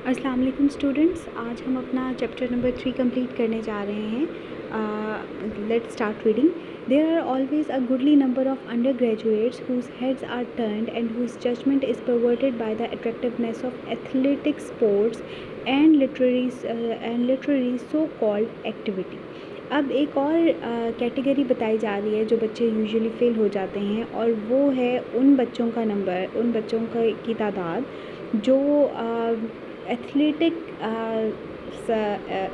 अस्सलाम वालेकुम स्टूडेंट्स, आज हम अपना चैप्टर नंबर 3 कंप्लीट करने जा रहे हैं. Let's start reading. There are always a goodly number of undergraduates whose heads are turned and whose judgment is perverted by the attractiveness of athletic sports and literary so-called activity. अब एक और category बताई जा रही है जो बच्चे usually fail हो जाते हैं, और वो है उन बच्चों का नंबर, उन बच्चों की तादाद जो एथलेटिक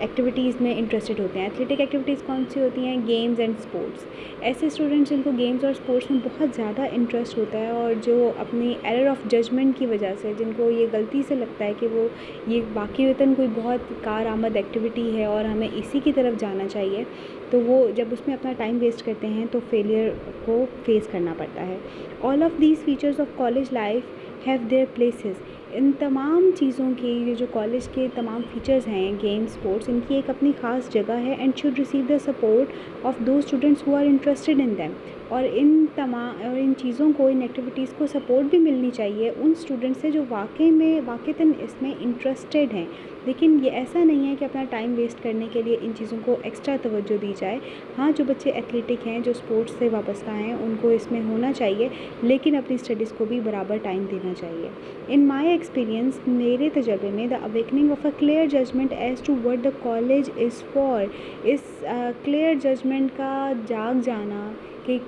एक्टिविटीज़ में इंटरेस्टेड होते हैं. एथलेटिक एक्टिविटीज़ कौन सी होती हैं? Games and sports. ऐसे स्टूडेंट्स जिनको गेम्स और स्पोर्ट्स में बहुत ज़्यादा इंटरेस्ट होता है और जो अपनी एरर ऑफ जजमेंट की वजह से, जिनको ये गलती से लगता है कि वो ये वाक़ईतन कोई बहुत कारआमद एक्टिविटी है और हमें इसी की तरफ जाना चाहिए, तो वो जब उसमें अपना टाइम वेस्ट करते हैं तो फेलियर को फेस करना पड़ता है. All of these features of college life have their places. इन तमाम चीज़ों की, ये जो कॉलेज के तमाम फीचर्स हैं, गेम्स, स्पोर्ट्स, इनकी एक अपनी ख़ास जगह है. And should receive the support of the students who are interested in them. और इन चीज़ों को, इन एक्टिविटीज़ को सपोर्ट भी मिलनी चाहिए उन स्टूडेंट्स से जो वाक़ईतन इसमें इंटरेस्टेड हैं. लेकिन ये ऐसा नहीं है कि अपना टाइम वेस्ट करने के लिए इन चीज़ों को एक्स्ट्रा तवज्जो दी जाए. हाँ, जो बच्चे एथलेटिक हैं, जो स्पोर्ट्स से वाबस्ता हैं, उनको इसमें होना चाहिए, लेकिन अपनी स्टडीज़ को भी बराबर टाइम देना चाहिए. इन माई एक्सपीरियंस, मेरे तजर्बे में, the awakening of a clear judgement as to what the college is for, इस क्लियर जजमेंट का जाग जाना कि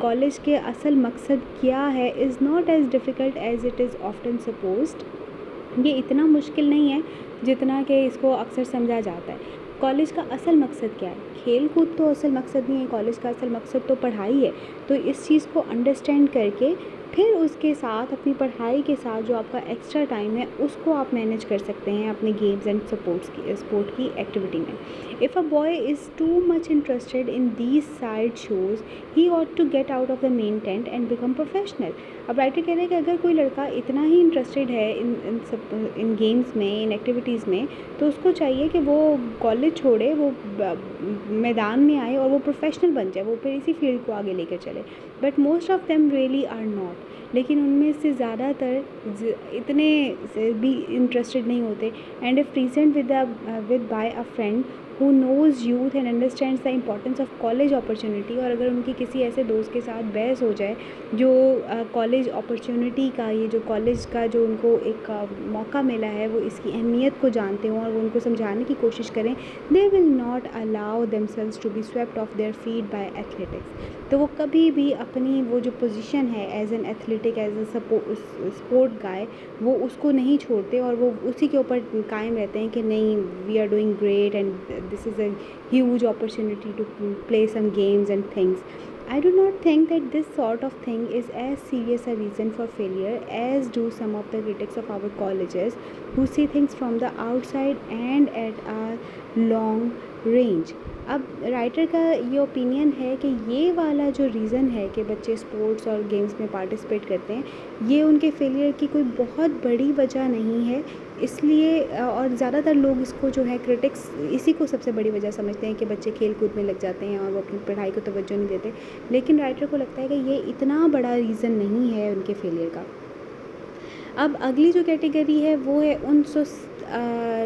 कॉलेज के असल मकसद क्या है, is not as difficult as it is often supposed. ये इतना मुश्किल नहीं है जितना कि इसको अक्सर समझा जाता है. कॉलेज का असल मकसद क्या है? खेल कूद तो असल मकसद नहीं है. कॉलेज का असल मकसद तो पढ़ाई है. तो इस चीज़ को अंडरस्टैंड करके फिर उसके साथ, अपनी पढ़ाई के साथ जो आपका एक्स्ट्रा टाइम है, उसको आप मैनेज कर सकते हैं अपने गेम्स एंड स्पोर्ट की एक्टिविटी में. If a boy is too much interested in these side shows, he ought to get out of the main tent and become professional. अब राइटर कह रहे हैं कि अगर कोई लड़का इतना ही इंटरेस्टेड है इन गेम्स में, इन एक्टिविटीज़ में, तो उसको चाहिए कि वो कॉलेज छोड़े, वो मैदान में आए और वो प्रोफेशनल बन जाए, वो फिर इसी फील्ड को आगे लेकर चले. But most of them really are not. लेकिन उनमें से ज़्यादातर इतने भी इंटरेस्टेड नहीं होते. And if present with by a friend who knows youth and understands the importance of college opportunity, और अगर उनकी किसी ऐसे दोस्त के साथ बहस हो जाए जो कॉलेज अपॉर्चुनिटी का, ये जो कॉलेज का जो उनको एक मौका मिला है, वो इसकी अहमियत को जानते हों और वो उनको समझाने की कोशिश करें, they will not allow themselves to be swept off their feet by athletics. तो वो कभी भी अपनी वो जो पोजीशन है as an athletic, as a sport guy, वो उसको नहीं छोड़ते और वो उसी के ऊपर कायम रहते हैं कि नहीं, we are doing great and this is a huge opportunity to play some games and things. I do not think that this sort of thing is as serious a reason for failure as do some of the critics of our colleges who see things from the outside and at a long range. अब writer का ये opinion है कि ये वाला जो reason है कि बच्चे स्पोर्ट्स और गेम्स में पार्टिसिपेट करते हैं, ये उनके फेलियर की कोई बहुत बड़ी वजह नहीं है. इसलिए और ज़्यादातर लोग इसको जो है, क्रिटिक्स इसी को सबसे बड़ी वजह समझते हैं कि बच्चे खेल कूद में लग जाते हैं और वो अपनी पढ़ाई को तवज्जो नहीं देते. लेकिन राइटर को लगता है कि ये इतना बड़ा रीज़न नहीं है उनके फेलियर का. अब अगली जो कैटेगरी है वो है उन सुस्त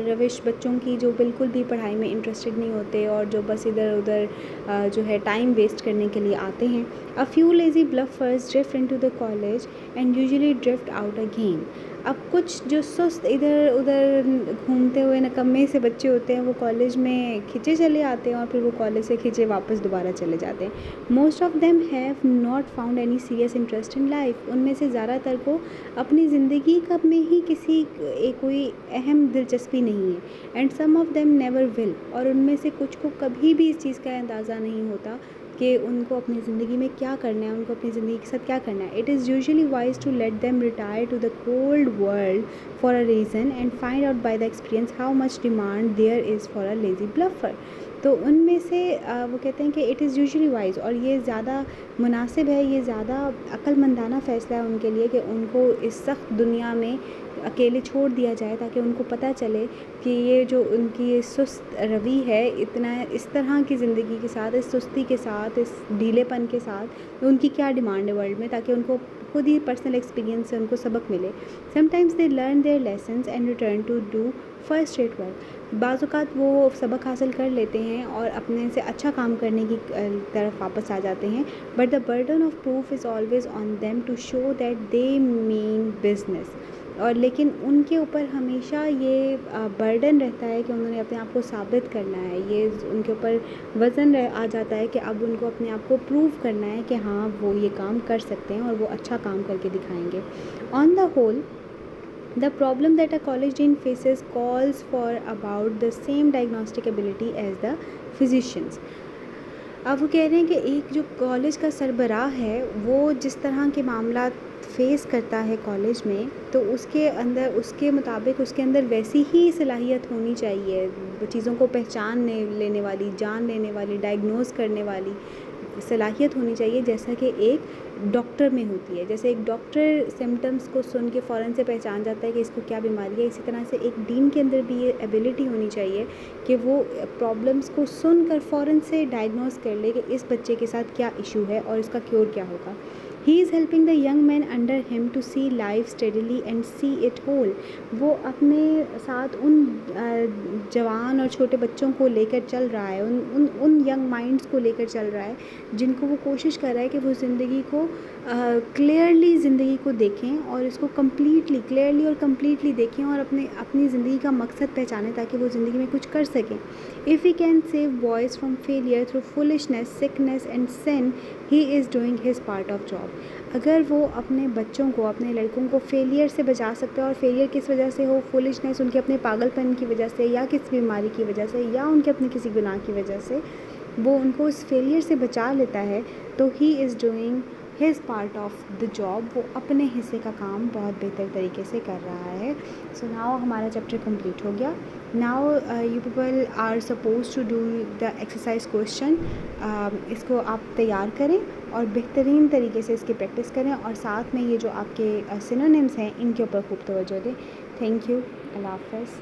रविश बच्चों की जो बिल्कुल भी पढ़ाई में इंटरेस्टेड नहीं होते और जो बस इधर उधर जो है टाइम वेस्ट करने के लिए आते हैं. A few lazy bluffers drift into the college and usually drift out again. अब कुछ जो सुस्त इधर उधर घूमते हुए नकम्मे से बच्चे होते हैं, वो कॉलेज में खिंचे चले आते हैं और फिर वो कॉलेज से खिंचे वापस दोबारा चले जाते हैं. Most of them have not found any serious interest in life. उनमें से ज़्यादातर को अपनी ज़िंदगी कब में ही किसी कोई अहम दिलचस्पी नहीं है. And some of them never will. और उनमें से कुछ को कभी भी इस चीज़ का अंदाज़ा नहीं होता कि उनको अपनी ज़िंदगी में क्या करना है, उनको अपनी ज़िंदगी के साथ क्या करना है. It is usually wise to let them retire to the cold world for a reason and find out by the experience how much demand there is for a lazy bluffer. तो उनमें से वो कहते हैं कि इट इज़ यूजुअली वाइज, और ये ज़्यादा मुनासिब है, ये ज़्यादा अक्लमंदाना फ़ैसला है उनके लिए कि उनको इस सख्त दुनिया में अकेले छोड़ दिया जाए, ताकि उनको पता चले कि ये जो उनकी ये सुस्त रवि है, इतना इस तरह की ज़िंदगी के साथ, इस सुस्ती के साथ, इस ढीलेपन के साथ उनकी क्या डिमांड है वर्ल्ड में, ताकि उनको खुद ही पर्सनल एक्सपीरियंस से उनको सबक मिले. Sometimes they learn their lessons and return to do first rate work. बाज़ औक़ात वो सबक हासिल कर लेते हैं और अपने से अच्छा काम करने की तरफ वापस आ जाते हैं. But the burden of proof is always on them to show that they mean business. और लेकिन उनके ऊपर हमेशा ये बर्डन रहता है कि उन्होंने अपने आप को साबित करना है. ये उनके ऊपर वज़न आ जाता है कि अब उनको अपने आप को प्रूव करना है कि हाँ वो ये काम कर सकते हैं और वो अच्छा काम करके दिखाएंगे. On the whole, the problem that a college dean faces calls for about the same diagnostic ability as the physicians. अब वो कह रहे हैं कि एक जो कॉलेज का सरबराह है वो जिस तरह के मामला फेस करता है कॉलेज में, तो उसके अंदर उसके मुताबिक उसके अंदर वैसी ही सलाहियत होनी चाहिए, चीज़ों को पहचान लेने वाली, जान लेने वाली, डायग्नोस करने वाली सलाहियत होनी चाहिए जैसा कि एक डॉक्टर में होती है. जैसे एक डॉक्टर सिम्टम्स को सुन के फ़ौरन से पहचान जाता है कि इसको क्या बीमारी है, इसी तरह से एक डीन के अंदर भी ये एबिलिटी होनी चाहिए कि वो प्रॉब्लम्स को सुनकर फ़ौरन से डायग्नोस कर ले कि इस बच्चे के साथ क्या इशू है और इसका क्योर क्या होगा. He is helping the young men under him to see life steadily and see it whole. वो अपने साथ उन जवान और छोटे बच्चों को लेकर चल रहा है, उन यंग माइंड्स को लेकर चल रहा है जिनको वो कोशिश कर रहा है कि वो ज़िंदगी को क्लियरली ज़िंदगी को देखें और इसको क्लियरली और कम्प्लीटली देखें और अपनी ज़िंदगी का मकसद पहचानें ताकि वो ज़िंदगी में कुछ कर सकें. If he can save boys from failure through foolishness, sickness and sin, he is doing his part of job. अगर वो अपने बच्चों को, अपने लड़कों को फेलियर से बचा सकते हैं, और फेलियर किस वजह से हो, फुलिशनेस उनके अपने पागलपन की वजह से या किस बीमारी की वजह से या उनके अपने किसी गुनाह की वजह से वो उनको उस फेलियर से बचा लेता है, तो he is doing his part of the job. वो अपने हिस्से का काम बहुत बेहतर तरीके से कर रहा है. सो नाउ हमारा चैप्टर कंप्लीट हो गया. Now you people are suppose to do the exercise question. इसको आप तैयार करें और बेहतरीन तरीके से इसकी प्रैक्टिस करें और साथ में ये जो आपके सिनोनिम्स हैं इनके ऊपर खूब तवज्जो दें. Thank you. अल्लाह हाफ़िज़.